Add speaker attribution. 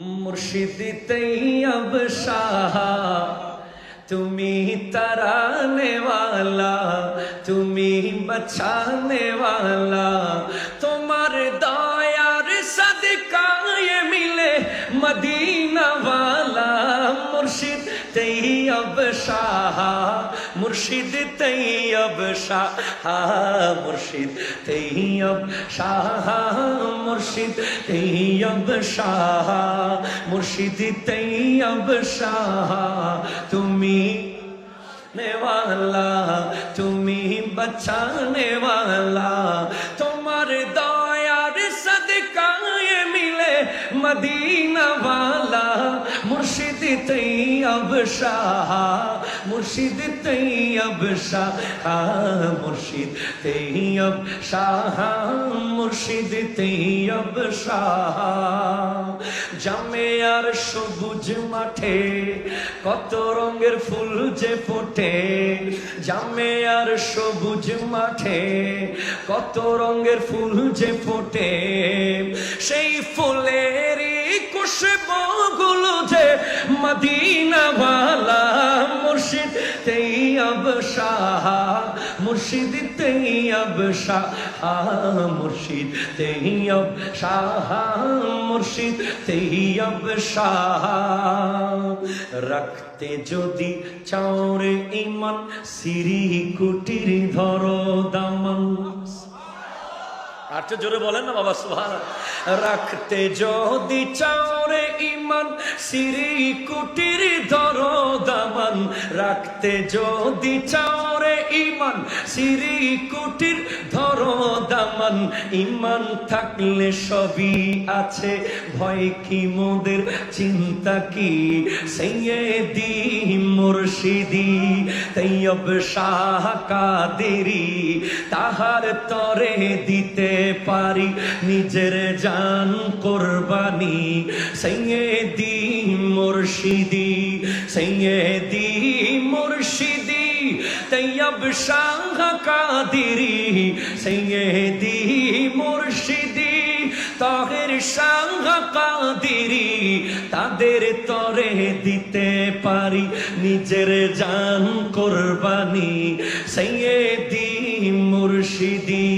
Speaker 1: मुर्शिद तैयब शाह तुम्ही तराने वाला, तुम्ही बचाने वाला, तुम्हार दयार सदका ये मिले मदीना वाला। मुर्शिद तैयब शाह, मुर्शिद तैयब शाह, मुर्शिद तैयब शाह, मुर्शिद तैयब शाह, मुर्शिद तैयब शाह तुम्ही ने वाला, तुम्ही बचाने वाला, तुम्हारे दयार सदका ये मिले मदीना वाला। मुर्शिद तैयब शाह, मुर्शिद तैयब शाह, मुर्शिद तैयब शाह, मुर्शिद तैयब शाह। জামে আর সবুজ মাঠে কত রঙের ফুল যে ফোটে, জামে আর সবুজ মাঠে কত রঙের ফুল যে ফোটে, সেই ফুলেরই খুশবুগুলো যে মদিনা ওয়ালা। মুর্শিদ তৈয়ব শাহ, মুর্শিদ তৈয়ব শাহ, মুর্শিদ তৈয়ব শাহ, মুর্শিদ তৈয়ব শাহ। রাখতে যদি চাওরে ইমান, সিরি কুটির ধরো দামান। আর তো জোরে বলেন না বাবা সুবহানাল্লাহ। রাখতে যদি চাওরে ইমান, সিরি কুটির ধরো দামান। রাখতে যদি চাওরে ইমান, সিরি কুটির ধরো দামান। ইমান থাকলে সবই আছে, ভয় কি মোদের চিন্তা কি। সৈয়দি মুর্শিদি তৈয়ব শাহ কাদেরি, তাহার তরে দিতে পারি নিজের জান কোরবানি। সৈয়দি মুর্শিদি, সৈয়দি মুর্শিদি তৈয়ব শাহ কাদেরি, সৈয়দি মুর্শিদি তাহের শাহ কাদেরি, তাদের তরে দিতে পারি নিজের জান কোরবানি। সৈয়দি মুর্শিদি